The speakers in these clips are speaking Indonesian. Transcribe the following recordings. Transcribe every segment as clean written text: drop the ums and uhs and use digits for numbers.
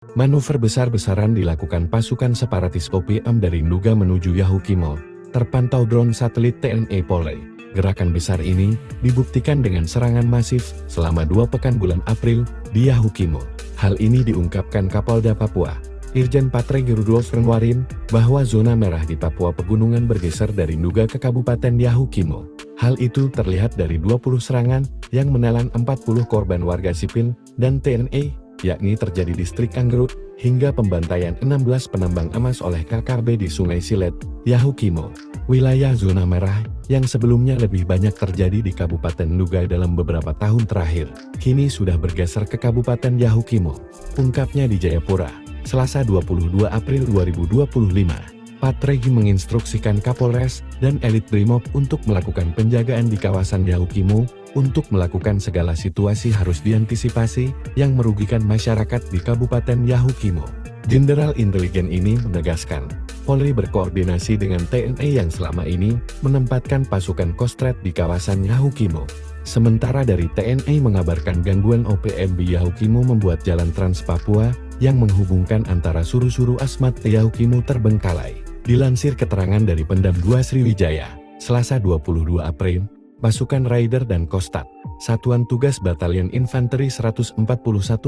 Manuver besar-besaran dilakukan pasukan separatis OPM dari Nduga menuju Yahukimo, terpantau drone satelit TNI Polri. Gerakan besar ini dibuktikan dengan serangan masif selama 2 pekan bulan April di Yahukimo. Hal ini diungkapkan Kapolda Papua, Irjen Patregi Rudolf Rengwarin, bahwa zona merah di Papua Pegunungan bergeser dari Nduga ke Kabupaten Yahukimo. Hal itu terlihat dari 20 serangan yang menelan 40 korban warga sipil dan TNI, yakni terjadi di Distrik Anggerut, hingga pembantaian 16 penambang emas oleh KKB di Sungai Silet, Yahukimo. Wilayah zona merah, yang sebelumnya lebih banyak terjadi di Kabupaten Nduga dalam beberapa tahun terakhir, kini sudah bergeser ke Kabupaten Yahukimo. Ungkapnya di Jayapura, Selasa 22 April 2025. Patregi menginstruksikan Kapolres dan elit Brimob untuk melakukan penjagaan di kawasan Yahukimo, untuk melakukan segala situasi harus diantisipasi yang merugikan masyarakat di Kabupaten Yahukimo. Jenderal Intelijen ini menegaskan, Polri berkoordinasi dengan TNI yang selama ini menempatkan pasukan Kostrat di kawasan Yahukimo. Sementara dari TNI mengabarkan gangguan OPM di Yahukimo membuat jalan Trans Papua yang menghubungkan antara Suru-Suru Asmat ke Yahukimo terbengkalai. Dilansir keterangan dari Pendam 2 Sriwijaya, Selasa 22 April, pasukan Raider dan Kostat, Satuan Tugas Batalion Infanteri 141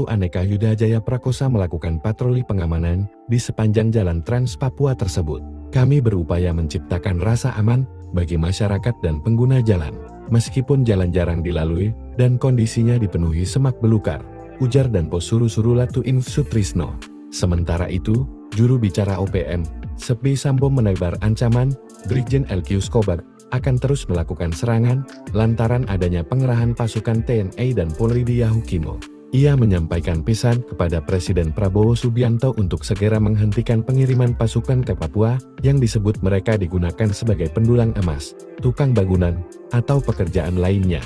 Aneka Yuda Jaya Prakosa melakukan patroli pengamanan di sepanjang jalan Trans Papua tersebut. Kami berupaya menciptakan rasa aman bagi masyarakat dan pengguna jalan, meskipun jalan jarang dilalui dan kondisinya dipenuhi semak belukar, ujar Danpos Suru-Suru Latu Inf Sutrisno. Sementara itu, juru bicara OPM, Sepi Sambo menebar ancaman, Brigjen LQ Skobar akan terus melakukan serangan, lantaran adanya pengerahan pasukan TNI dan Polri di Yahukimo. Ia menyampaikan pesan kepada Presiden Prabowo Subianto untuk segera menghentikan pengiriman pasukan ke Papua, yang disebut mereka digunakan sebagai pendulang emas, tukang bangunan, atau pekerjaan lainnya.